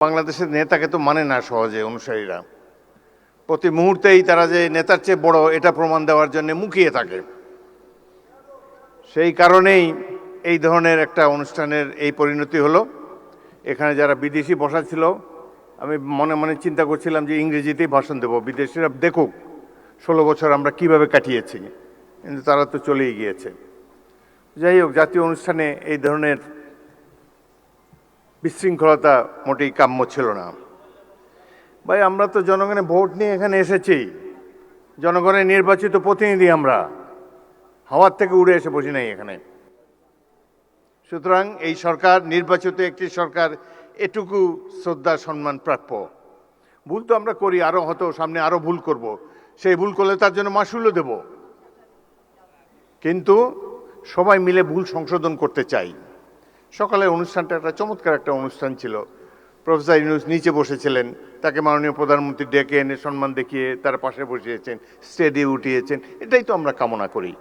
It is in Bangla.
বাংলাদেশের নেতাকে তো মানে না সহজে অনুসারীরা। প্রতি মুহূর্তেই তারা যে নেতার চেয়ে বড় এটা প্রমাণ দেওয়ার জন্য মুখিয়ে থাকে। সেই কারণেই এই ধরনের একটা অনুষ্ঠানের এই পরিণতি হলো। এখানে যারা বিদেশি বসা ছিল, আমি মনে মনে চিন্তা করছিলাম যে ইংরেজিতেই ভাষণ দেব, বিদেশিরা দেখুক 16 বছর আমরা কিভাবে কাটিয়েছি, কিন্তু তারা তো চলেই গিয়েছে। যাই হোক, জাতীয় অনুষ্ঠানে এই ধরনের বিশৃঙ্খলতা মোটেই কাম্য ছিল না। ভাই, আমরা তো জনগণের ভোট নিয়ে এখানে এসেছি, জনগণের নির্বাচিত প্রতিনিধি আমরা, হাওয়ার থেকে উড়ে এসে বসি নাই এখানে। সুতরাং এই সরকার নির্বাচিত একটি সরকার, এটুকু শ্রদ্ধা সম্মান প্রাপ্য। ভুল তো আমরা করি, আরো হয়তো সামনে আরো ভুল করব, সেই ভুল করলে তার জন্য মাসুলও দেব, কিন্তু সবাই মিলে ভুল সংশোধন করতে চাই। সকালের অনুষ্ঠানটা একটা চমৎকার একটা অনুষ্ঠান ছিল। প্রফেসর ইউনূস নিচে বসেছিলেন, তাকে মাননীয় প্রধানমন্ত্রী ডেকে এনে সম্মান দেখিয়ে তার পাশে বসিয়েছেন, স্টেজে উঠিয়েছেন। এটাই তো আমরা কামনা করি।